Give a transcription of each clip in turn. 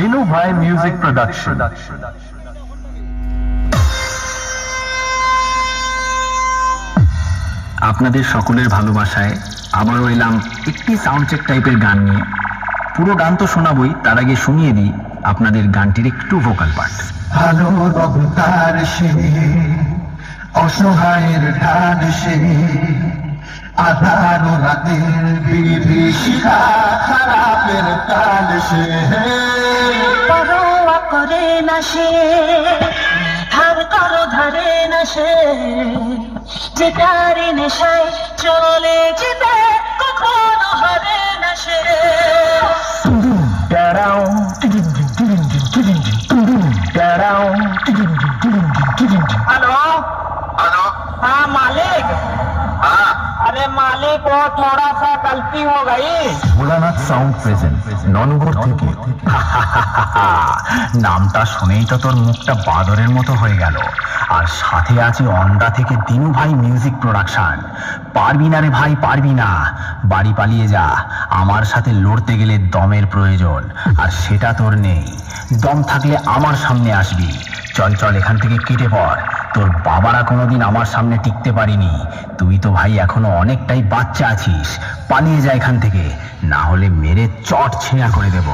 দিনু ভাই music production. আপনাদের সকলের ভালোবাসায় আবারও এলাম একটি সাউন্ড চেক টাইপের গান নিয়ে। পুরো গান তো শোনাবই, তার আগে শুনিয়ে দিই আপনাদের গানটির একটু ভোকাল পার্ট। ভালো রবতার সে অসহায়ের ঢাল সে আধার রাতের বিভীষিকা খারাপের কাল সে পরোয়া করে না সে, ধার করো ধরে না সে, যে তার নেশায় চলে যেতে কখনো হারে না সে। हेलो हेलो हाँ मालिक। हाँ अरे मालिक वो थोड़ा सा गलती हो गई। ভোলানাথ সাউন্ড প্রেজেন্ট ননগর থেকে। নামটা শুনেই তো তোর মুখটা বাদরের মতো হয়ে গেল। আর সাথে আছে অন্ডা থেকে দিনু ভাই মিউজিক প্রোডাকশন। পারবি না রে ভাই, পারবি না, বাড়ি পালিয়ে যা। আমার সাথে লড়তে গেলে দমের প্রয়োজন, আর সেটা তোর নেই। দম থাকলে আমার সামনে আসবি। চল চল এখান থেকে কেটে পড়। তোর বাবারা কোনোদিন আমার সামনে টিকতে পারিনি। তুই তো ভাই এখনো অনেকটাই বাচ্চা আছিস। পালিয়ে যা এখান থেকে, না হলে মেরে চট ছেঁড়া করে দেব।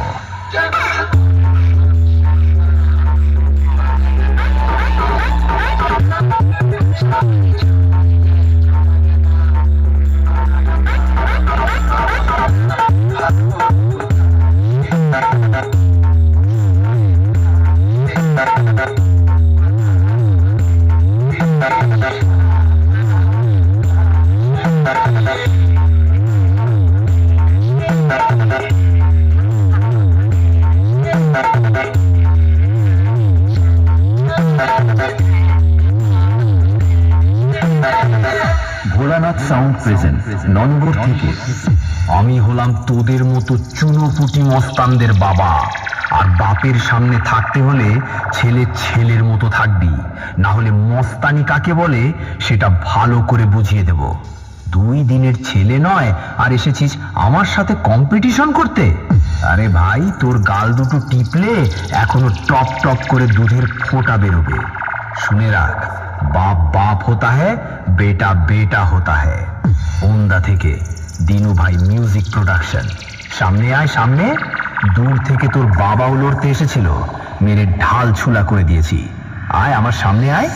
ভোলানাথ সাউন্ড প্রেজেন্ট ননগর থেকে। আমি হলাম তোদের মতো চুনোপুটি মস্তানদের বাবা, আর বাপের সামনে থাকতে হলে ছেলে ছেলের মতো থাকবি, না হলে মস্তানি কাকে বলে সেটা ভালো করে বুঝিয়ে দেব। 2 দিনের ছেলে নয় আর এসেছিস আমার সাথে কম্পিটিশন করতে? আরে ভাই, তোর গাল দুটো টিপলে এখনো টপ টপ করে দুধের ফোঁটা বেরোবে। শুনে রাখ, বাপ বাপ होता है, बेटा बेटा होता है। ওন্দা থেকে দিনু ভাই মিউজিক প্রোডাকশন। সামনে আয় সামনে। দূর থেকে তোর বাবাও লড়তে এসেছিল, মেরে ঢাল ছুলা করে দিয়েছি। আয় আমার সামনে আয়।